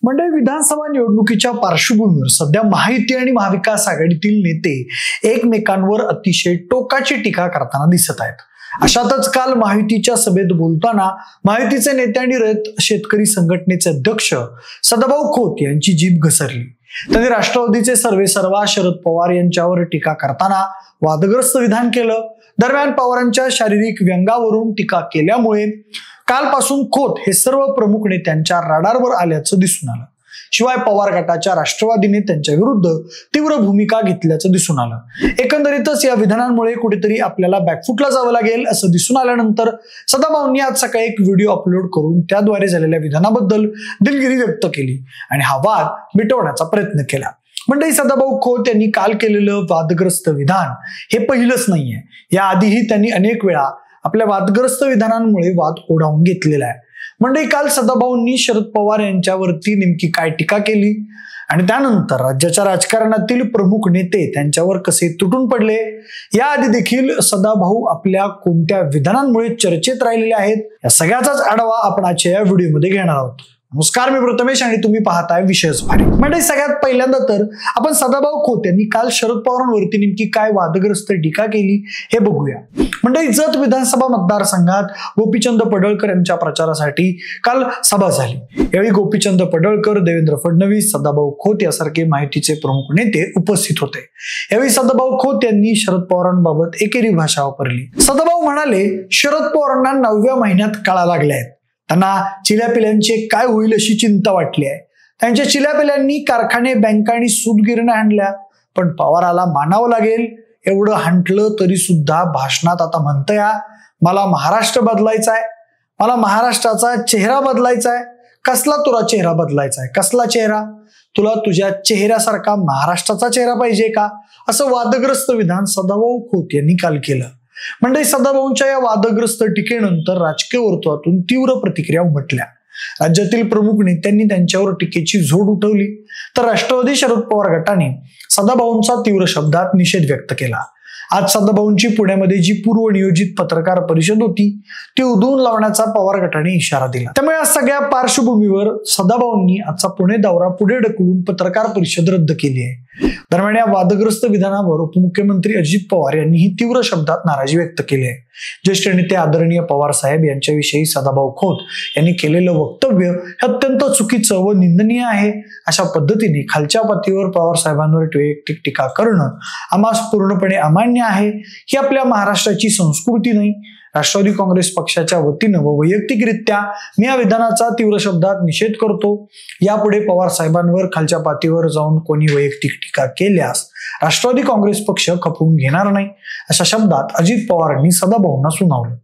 मंडळी, विधानसभा निवडणुकीच्या पार्श्वभूमीवर सध्या महायुती आणि महाविकास आघाडीतील नेते एकमेकांवर अतिशय टोकाची टीका करताना दिसत आहेत. अशातच काल महायुतीच्या सभेत बोलताना महायुतीचे नेते आणि रयत शेतकरी संघटनेचे अध्यक्ष सदाभाऊ खोत यांची जीभ घसरली. त्यांनी राष्ट्रवादीचे सर्वेसर्वा शरद पवार यांच्यावर टीका करताना वादग्रस्त विधान केलं. दरम्यान पवारांच्या शारीरिक व्यंगावरून टीका केल्यामुळे कालपासून खोत हे सर्व प्रमुख नेत्यांच्या रडारवर आल्याचं दिसून आलं. शिवाय पवार गटाच्या राष्ट्रवादीने त्यांच्या विरुद्ध तीव्र भूमिका घेतल्याचं दिसून आलं. एकंदरीतच या विधानांमुळे कुठेतरी आपल्याला बॅकफुटला जावं लागेल असं दिसून आल्यानंतर सदाभाऊंनी आज सकाळी एक व्हिडिओ अपलोड करून त्याद्वारे झालेल्या विधानाबद्दल दिलगिरी व्यक्त केली आणि हा वाद मिटवण्याचा प्रयत्न केला. मंडळी, सदाभाऊ खोत यांनी काल केलेलं वादग्रस्त विधान हे पहिलंच नाहीये. याआधीही त्यांनी अनेक वेळा आपल्या वादग्रस्त विधानांमुळे वाद ओढावून घेतलेला आहे. मंडळी, काल सदाभाऊंनी शरद पवार यांच्यावरती नेमकी काय टीका केली आणि त्यानंतर राज्याच्या राजकारणातील प्रमुख नेते त्यांच्यावर कसे तुटून पडले, याआधी देखील सदाभाऊ आपल्या कोणत्या विधानांमुळे चर्चेत राहिलेले आहेत, या सगळ्याचाच आढावा आपण आजच्या या व्हिडिओमध्ये घेणार आहोत. नमस्कार, मी प्रथमेश आणि तुम्ही पाहताय विषयच भारी. म्हणजे सगळ्यात पहिल्यांदा तर आपण सदाभाऊ खोत यांनी काल शरद पवारांवरती नेमकी काय वादग्रस्त टीका केली हे बघूया. म्हणजे जत विधानसभा मतदारसंघात गोपीचंद पडळकर यांच्या प्रचारासाठी काल सभा झाली. यावेळी गोपीचंद पडळकर, देवेंद्र फडणवीस, सदाभाऊ खोत यासारखे माहितीचे प्रमुख नेते उपस्थित होते. यावेळी सदाभाऊ खोत यांनी शरद पवारांबाबत एकेरी भाषा वापरली. सदाभाऊ म्हणाले, शरद पवारांना 9व्या महिन्यात कळा लागल्या आहेत. त्यांना चिल्यापिल्यांचे काय होईल अशी चिंता वाटली आहे. त्यांच्या चिल्यापिल्यांनी कारखाने, बँका आणि सूतगिरण्या हाणल्या, पण पवाराला मानावं लागेल. एवढं हांटलं तरी सुद्धा भाषणात आता म्हणतंय, मला महाराष्ट्र बदलायचा आहे, मला महाराष्ट्राचा चेहरा बदलायचा आहे. कसला तुला चेहरा बदलायचा आहे? कसला चेहरा? तुला तुझ्या चेहऱ्यासारखा महाराष्ट्राचा चेहरा पाहिजे का? असं वादग्रस्त विधान सदाभाऊ खोत यांनी काल केलं. म्हणजे सदाभाऊंच्या या वादग्रस्त टीकेनंतर राजकीय वर्तुळातून तीव्र प्रतिक्रिया उमटल्या. राज्यातील प्रमुख नेत्यांनी त्यांच्यावर टीकेची झोड उठवली, तर राष्ट्रवादी शरद पवार गटाने सदाभाऊंचा तीव्र शब्दात निषेध व्यक्त केला. आज सदाभाऊंची पुण्यामध्ये जी पूर्व नियोजित पत्रकार परिषद होती ती उधळून लावण्याचा पवार गटाने इशारा दिला. त्यामुळे या सगळ्या पार्श्वभूमीवर सदाभाऊंनी आजचा पुणे दौरा पुढे ढकलून पत्रकार परिषद रद्द केली आहे. दरम्यान या वादग्रस्त विधानावर उपमुख्यमंत्री अजित पवार यांनीही तीव्र शब्दात नाराजी व्यक्त केली आहे. ज्येष्ठ नेते आदरणीय पवार साहेब यांच्याविषयी सदाभाऊ खोत यांनी केलेलं वक्तव्य हे अत्यंत चुकीचं व निंदनीय आहे. अशा पद्धतीने खालच्या पातळीवर पवार साहेबांवर वैयक्तिक टीका करणं आम्हास पूर्णपणे अमान्य आहे. ही आपल्या महाराष्ट्राची संस्कृती नाही. राष्ट्रवादी काँग्रेस पक्षाच्या वतीनं व वैयक्तिकरित्या मी या विधानाचा तीव्र शब्दात निषेध करतो. यापुढे पवार साहेबांवर खालच्या पातळीवर जाऊन कोणी वैयक्तिक टीका केल्यास राष्ट्रवादी काँग्रेस पक्ष खपवून घेणार नाही, अशा शब्दात अजित पवारांनी सदाभाऊंना सुनावलं.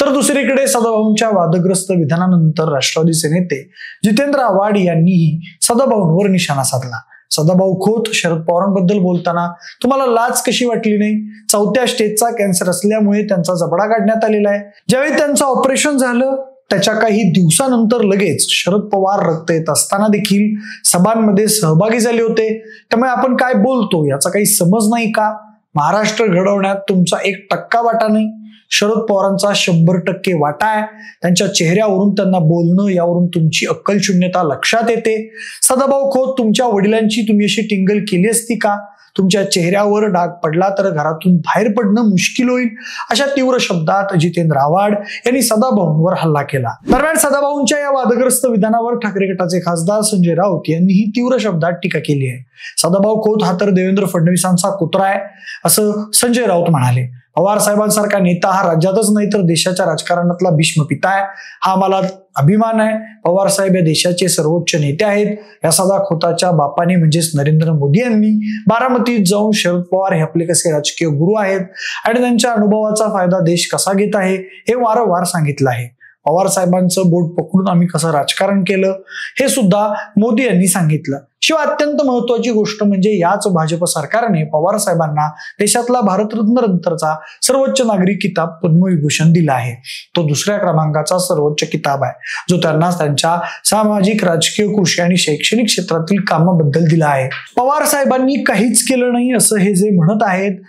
तर दुसरीकडे सदाभाऊंच्या वादग्रस्त विधानानंतर राष्ट्रवादीचे नेते जितेंद्र आव्हाड यांनीही सदाभाऊंवर निशाणा साधला. सदाभाऊ खोत शरद पवारांबद्दल बोलताना, तुम्हाला लाज कशी वाटली नाही? 4थ्या स्टेजचा कॅन्सर असल्यामुळे त्यांचा जबडा काढण्यात आलेला आहे. ज्यावेळी त्यांचं ऑपरेशन झालं त्याच्या काही दिवसानंतर लगेच शरद पवार रक्त येत असताना देखील सभांमध्ये सहभागी झाले होते. त्यामुळे आपण काय बोलतो याचा काही समज नाही का? महाराष्ट्र घडवण्यात तुमचा 1% वाटा नाही, शरद पवारांचा 100% वाटा आहे. त्यांच्या चेहऱ्यावरून त्यांना बोलणं यावरून तुमची अक्कलशून्यता लक्षात येते. सदाभाऊ खोत, तुमच्या वडिलांची तुम्ही अशी टिंगल केली असती का? तुमच्या चेहऱ्यावर डाग पडला तर घरातून बाहेर पडणं मुश्किल होईल, अशा तीव्र शब्दात जितेंद्र आव्हाड यांनी सदाभाऊंवर हल्ला केला. दरम्यान सदाभाऊंच्या या वादग्रस्त विधानावर ठाकरे गटाचे खासदार संजय राऊत यांनीही तीव्र शब्दात टीका केली आहे. सदाभाऊ खोत हा तर देवेंद्र फडणवीसांचा कुत्रा आहे असं संजय राऊत म्हणाले. पवार साहेबांसारखा नेता हा राज्यातच नाही तर देशाच्या राजकारणातला भीष्म पिता आहे. हा आम्हाला अभिमान आहे. पवार साहेब या देशाचे सर्वोच्च नेते आहेत. या सदा खोताच्या बापाने म्हणजेच नरेंद्र मोदी यांनी बारामतीत जाऊन शरद पवार हे आपले कसे राजकीय गुरु आहेत आणि त्यांच्या अनुभवाचा फायदा देश कसा घेत आहे हे वारंवार सांगितलं आहे. पवार साहेबांचं बोट पकडून आम्ही कसं राजकारण केलं हे सुद्धा मोदी यांनी सांगितलं. शिवाय अत्यंत महत्वाची गोष्ट म्हणजे याच भाजप सरकारने पवार साहेबांना देशातला भारतरत्न नंतरचा सर्वोच्च नागरी किताब पद्मविभूषण दिला आहे. तो 2ऱ्या क्रमांकाचा सर्वोच्च किताब आहे, जो त्यांना त्यांच्या सामाजिक, राजकीय, कृषी आणि शैक्षणिक क्षेत्रातील कामाबद्दल दिला आहे. पवार साहेबांनी काहीच केलं नाही असं हे जे म्हणत आहेत,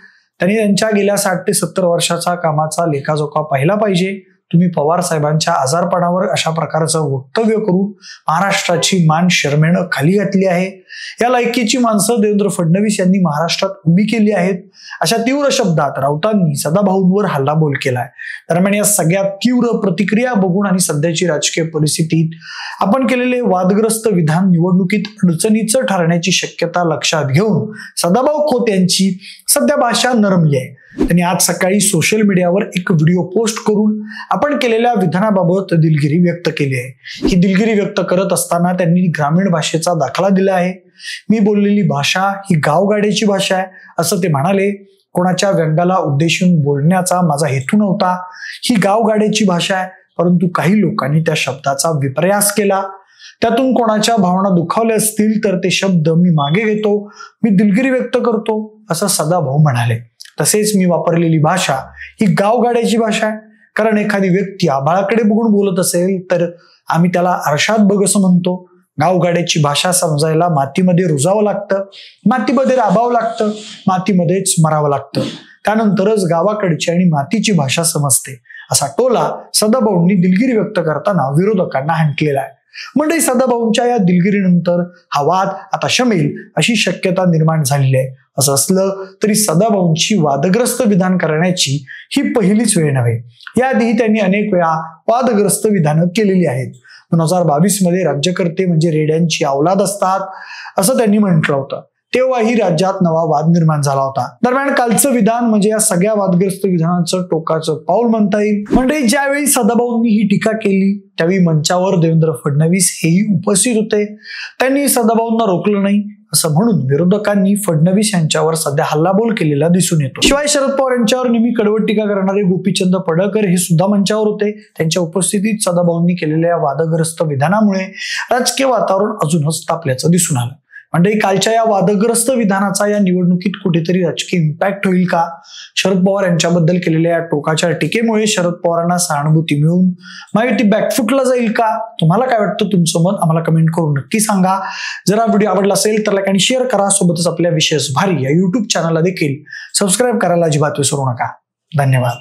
त्यांनी त्यांच्या गेल्या 60 ते 70 वर्षाचा कामाचा लेखाजोखा पाहिला पाहिजे. तुम्ही पवार साहेबांच्या आजारपणावर अशा प्रकारचं वक्तव्य करून महाराष्ट्राची मान शरमेनं खाली घातली आहे. या लायकीची माणसं देवेंद्र फडणवीस यांनी महाराष्ट्रात उभी केली आहेत. अशा तीव्र शब्दात राऊतांनी सदाभाऊंवर हल्लाबोल केलाय. दरम्यान या सगळ्या तीव्र प्रतिक्रिया बघून आणि सध्याची राजकीय परिस्थितीत आपण केलेले वादग्रस्त विधान निवडणुकीत अडचणीचं ठरण्याची शक्यता लक्षात घेऊन सदाभाऊ खोत यांची सध्या भाषा नरमली आहे. त्यांनी आज सकाळी सोशल मीडियावर एक व्हिडिओ पोस्ट करून आपण केलेल्या विधानाबाबत दिलगिरी व्यक्त केली आहे. ही दिलगिरी व्यक्त करत असताना त्यांनी ग्रामीण भाषेचा दाखला दिला आहे. मी बोललेली भाषा ही गावगाड्याची भाषा आहे असं ते म्हणाले. कोणाच्या व्यंगाला उद्देशून बोलण्याचा माझा हेतू नव्हता. ही गावगाड्याची भाषा आहे, परंतु काही लोकांनी त्या शब्दाचा विपर्यास केला. त्यातून कोणाच्या भावना दुखावल्या असतील तर ते शब्द मी मागे घेतो. मी दिलगिरी व्यक्त करतो असं सदाभाऊ म्हणाले. तसेच मी वापरलेली भाषा ही गावगाड्याची भाषा आहे, कारण एखादी व्यक्ती आभाळाकडे बघून बोलत असेल तर आम्ही त्याला आरशात बघ असं म्हणतो. गावगाड्याची भाषा समजायला मातीमध्ये रुजावं लागतं, मातीमध्ये राबावं लागतं, मातीमध्येच मरावं लागतं. त्यानंतरच गावाकडची आणि मातीची भाषा समजते असा टोला सदाभाऊंनी दिलगिरी व्यक्त करताना विरोधकांना हाणलेला आहे. मंडळी, सदाभाऊंच्या या दिलगिरीनंतर हा वाद आता शमेल अशी शक्यता निर्माण झालेली आहे. असं असलं तरी सदाभाऊंची वादग्रस्त विधान करण्याची ही पहिलीच वेळ नव्हे. याआधीही त्यांनी अनेक वेळा वादग्रस्त विधानं केलेली आहेत. 2022 मध्ये राज्यकर्ते म्हणजे रेड्यांची अवलाद असतात असं त्यांनी म्हटलं होतं. तेव्हाही राज्यात नवा वाद निर्माण झाला होता. दरम्यान कालचं विधान म्हणजे या सगळ्या वादग्रस्त विधानांचं टोकाचं पाऊल म्हणता येईल. म्हणजे ज्यावेळी सदाभाऊंनी ही टीका केली त्यावेळी मंचावर देवेंद्र फडणवीस हेही उपस्थित होते. त्यांनी सदाभाऊंना रोखलं नाही असं म्हणून विरोधकांनी फडणवीस यांच्यावर सध्या हल्लाबोल केलेला दिसून येतो. शिवाय शरद पवार यांच्यावर नेहमी कडवट टीका करणारे गोपीचंद पडळकर हे सुद्धा मंचावर होते. त्यांच्या उपस्थितीत सदाभाऊंनी केलेल्या वादग्रस्त विधानामुळे राजकीय वातावरण अजूनच तापल्याचं दिसून आलं. म्हणजे कालच्या या वादग्रस्त विधानाचा या निवडणुकीत कुठेतरी राजकीय इम्पॅक्ट होईल का? शरद पवार यांच्याबद्दल केलेल्या या टोकाच्या टीकेमुळे शरद पवारांना सहानुभूती मिळून महायुती बॅकफुटला जाईल का? तुम्हाला काय वाटतं? तुमचं मत आम्हाला कमेंट करून नक्की सांगा. जर हा व्हिडिओ आवडला असेल तर लाईक आणि शेअर करा. सोबतच आपल्या विशेष भारी या युट्यूब चॅनलला देखील सबस्क्राईब करायला अजिबात विसरू नका. धन्यवाद.